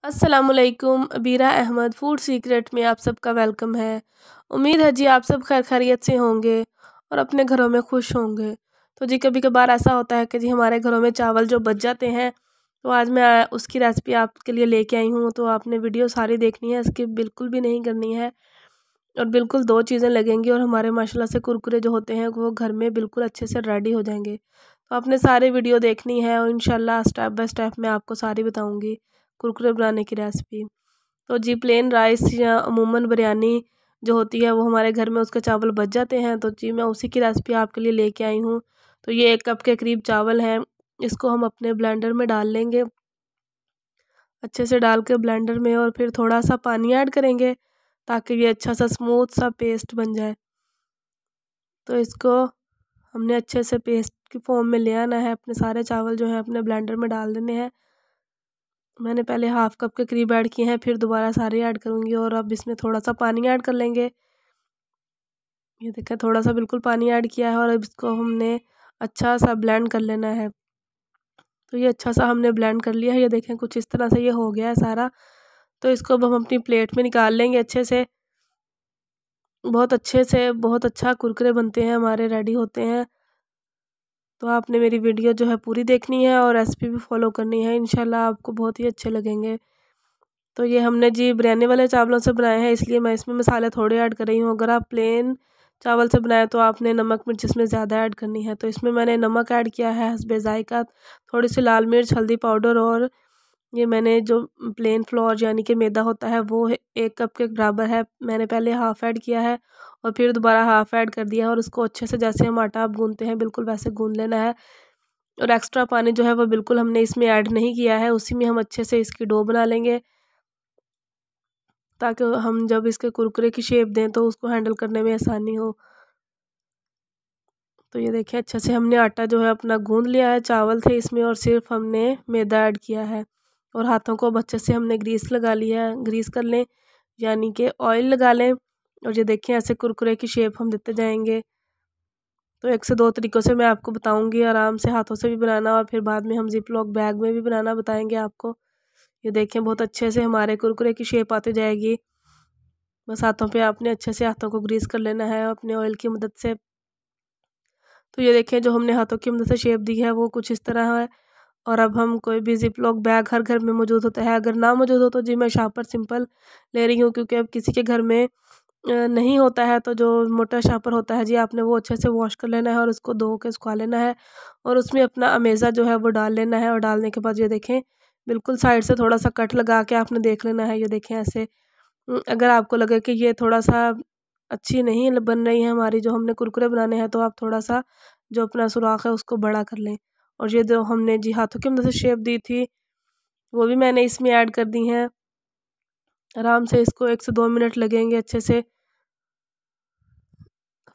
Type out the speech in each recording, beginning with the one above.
अस्सलामुअलैकुम। Abira Ahmad food secret में आप सबका वेलकम है। उम्मीद है जी आप सब खैर खैरियत से होंगे और अपने घरों में खुश होंगे। तो जी कभी कभार ऐसा होता है कि जी हमारे घरों में चावल जो बच जाते हैं, तो आज मैं उसकी रेसिपी आपके लिए लेके आई हूँ। तो आपने वीडियो सारी देखनी है, स्किप बिल्कुल भी नहीं करनी है। और बिल्कुल 2 चीज़ें लगेंगी और हमारे माशाल्लाह से कुरकुरे जो होते हैं वो घर में बिल्कुल अच्छे से रेडी हो जाएंगे। तो आपने सारी वीडियो देखनी है और इंशाल्लाह स्टेप बाय स्टेप मैं आपको सारी बताऊँगी कुरकुरे बनाने की रेसिपी। तो जी प्लेन राइस या अमूमन बिरयानी जो होती है वो हमारे घर में उसके चावल बच जाते हैं, तो जी मैं उसी की रेसिपी आपके लिए लेके आई हूँ। तो ये 1 कप के करीब चावल हैं, इसको हम अपने ब्लेंडर में डाल लेंगे। अच्छे से डाल के ब्लेंडर में और फिर थोड़ा सा पानी ऐड करेंगे ताकि ये अच्छा सा स्मूथ सा पेस्ट बन जाए। तो इसको हमने अच्छे से पेस्ट की फॉर्म में ले आना है। अपने सारे चावल जो हैं अपने ब्लेंडर में डाल देने हैं। मैंने पहले 1/2 कप के करीब ऐड किए हैं, फिर दोबारा सारे ऐड करूँगी और अब इसमें थोड़ा सा पानी ऐड कर लेंगे। ये देखें थोड़ा सा बिल्कुल पानी ऐड किया है और अब इसको हमने अच्छा सा ब्लेंड कर लेना है। तो ये अच्छा सा हमने ब्लेंड कर लिया है। ये देखें कुछ इस तरह से ये हो गया है सारा। तो इसको अब हम अपनी प्लेट में निकाल लेंगे अच्छे से। बहुत अच्छे से बहुत अच्छा कुरकुरे बनते हैं हमारे, रेडी होते हैं। तो आपने मेरी वीडियो जो है पूरी देखनी है और रेसिपी भी फॉलो करनी है, इंशाल्लाह आपको बहुत ही अच्छे लगेंगे। तो ये हमने जी बिरयानी वाले चावलों से बनाए हैं, इसलिए मैं इसमें मसाले थोड़े ऐड कर रही हूँ। अगर आप प्लेन चावल से बनाए तो आपने नमक मिर्च इसमें ज़्यादा ऐड करनी है। तो इसमें मैंने नमक ऐड किया है हस्बे ज़ायक़ा, थोड़ी सी लाल मिर्च, हल्दी पाउडर और ये मैंने जो प्लेन फ्लोर यानी कि मैदा होता है वो 1 कप के बराबर है। मैंने पहले हाफ़ ऐड किया है और फिर दोबारा हाफ़ ऐड कर दिया है और उसको अच्छे से जैसे हम आटा आप गूँथते हैं बिल्कुल वैसे गूँथ लेना है। और एक्स्ट्रा पानी जो है वो बिल्कुल हमने इसमें ऐड नहीं किया है, उसी में हम अच्छे से इसकी डो बना लेंगे ताकि हम जब इसके कुरकुरे की शेप दें तो उसको हैंडल करने में आसानी हो। तो ये देखिए अच्छे से हमने आटा जो है अपना गूँध लिया है, चावल थे इसमें और सिर्फ हमने मैदा ऐड किया है। और हाथों को अब अच्छे से हमने ग्रीस लगा लिया है, ग्रीस कर लें यानी कि ऑयल लगा लें। और ये देखिए ऐसे कुरकुरे की शेप हम देते जाएंगे। तो 1 से 2 तरीक़ों से मैं आपको बताऊंगी, आराम से हाथों से भी बनाना और फिर बाद में हम ज़िप-लॉक बैग में भी बनाना बताएंगे आपको। ये देखें बहुत अच्छे से हमारे कुरकुरे की शेप आती जाएगी। बस हाथों पे आपने अच्छे से हाथों को ग्रीस कर लेना है अपने ऑयल की मदद से। तो ये देखें जो हमने हाथों की मदद से शेप दी है वो कुछ इस तरह है। और अब हम कोई भी ज़िप-लॉक बैग हर घर में मौजूद होता है, अगर ना मौजूद हो तो जी मैं शापर सिंपल ले रही हूँ, क्योंकि अब किसी के घर में नहीं होता है। तो जो मोटा शापर होता है जी आपने वो अच्छे से वॉश कर लेना है और उसको धो के सुखा लेना है और उसमें अपना अमेज़ा जो है वो डाल लेना है। और डालने के बाद ये देखें बिल्कुल साइड से थोड़ा सा कट लगा के आपने देख लेना है। ये देखें ऐसे अगर आपको लगे कि ये थोड़ा सा अच्छी नहीं बन रही है हमारी जो हमने कुरकुरे बनाने हैं, तो आप थोड़ा सा जो अपना सुराख है उसको बड़ा कर लें। और ये जो हमने जी हाथों की मदद से शेप दी थी वो भी मैंने इसमें ऐड कर दी हैं। आराम से इसको 1 से 2 मिनट लगेंगे अच्छे से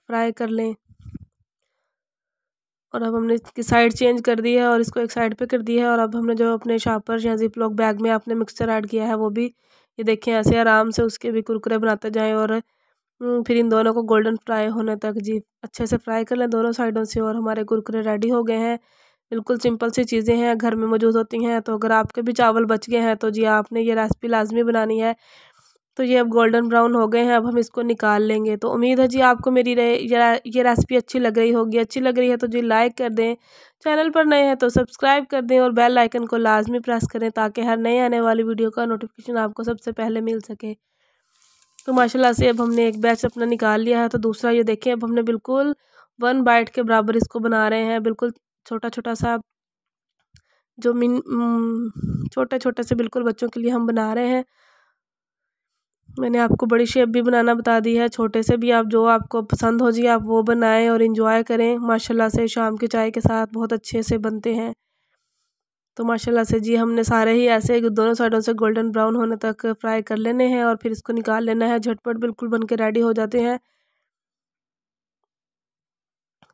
फ्राई कर लें। और अब हमने इसकी साइड चेंज कर दी है और इसको एक साइड पे कर दिया है। और अब हमने जो अपने शापर या ज़िप-लॉक बैग में आपने मिक्सचर ऐड किया है वो भी ये देखें ऐसे आराम से उसके भी कुरकुरे बनाते जाएँ और फिर इन दोनों को गोल्डन फ्राई होने तक जी अच्छे से फ्राई कर लें दोनों साइडों से। और हमारे कुरकुरे रेडी हो गए हैं। बिल्कुल सिंपल सी चीज़ें हैं, घर में मौजूद होती हैं। तो अगर आपके भी चावल बच गए हैं तो जी आपने ये रेसिपी लाज़मी बनानी है। तो ये अब गोल्डन ब्राउन हो गए हैं, अब हम इसको निकाल लेंगे। तो उम्मीद है जी आपको मेरी ये रेसिपी अच्छी लग रही होगी। अच्छी लग रही है तो जी लाइक कर दें, चैनल पर नए हैं तो सब्सक्राइब कर दें और बेल आइकन को लाज़मी प्रेस करें ताकि हर नए आने वाली वीडियो का नोटिफिकेशन आपको सबसे पहले मिल सके। तो माशाल्लाह से अब हमने एक बैच अपना निकाल लिया है। तो दूसरा ये देखें अब हमने बिल्कुल 1 बाइट के बराबर इसको बना रहे हैं। बिल्कुल छोटा-छोटा सा जो छोटे-छोटे से बिल्कुल बच्चों के लिए हम बना रहे हैं। मैंने आपको बड़ी शेप भी बनाना बता दी है, छोटे से भी आप जो आपको पसंद हो जी आप वो बनाएं और एंजॉय करें। माशाल्लाह से शाम की चाय के साथ बहुत अच्छे से बनते हैं। तो माशाल्लाह से जी हमने सारे ही ऐसे दोनों साइडों से गोल्डन ब्राउन होने तक फ्राई कर लेने हैं और फिर इसको निकाल लेना है। झटपट बिल्कुल बन के रेडी हो जाते हैं।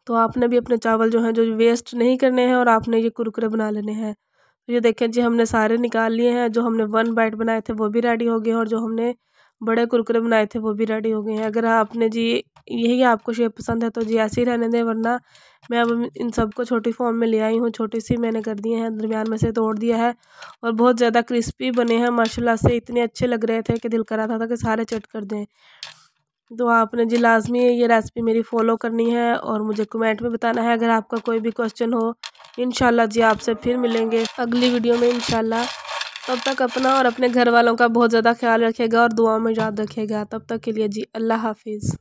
तो आपने भी अपने चावल जो हैं जो वेस्ट नहीं करने हैं और आपने ये कुरकुरे बना लेने हैं। तो ये देखें जी हमने सारे निकाल लिए हैं। जो हमने 1 बाइट बनाए थे वो भी रेडी हो गए और जो हमने बड़े कुरकुरे बनाए थे वो भी रेडी हो गए हैं। अगर आपने जी यही आपको शेप पसंद है तो जी ऐसे ही रहने दें, वरना मैं अब इन सबको छोटी फॉर्म में ले आई हूँ। छोटी सी मैंने कर दी है, दरमियान में से तोड़ दिया है और बहुत ज़्यादा क्रिस्पी बने हैं माशाल्लाह से। इतने अच्छे लग रहे थे कि दिल कर रहा था कि सारे चट कर दें। तो आपने जी लाज़मी ये रेसिपी मेरी फ़ॉलो करनी है और मुझे कमेंट में बताना है अगर आपका कोई भी क्वेश्चन हो। इंशाल्लाह जी आपसे फिर मिलेंगे अगली वीडियो में इंशाल्लाह। तब तक अपना और अपने घर वालों का बहुत ज़्यादा ख्याल रखिएगा और दुआ में याद रखिएगा। तब तक के लिए जी अल्लाह हाफिज़।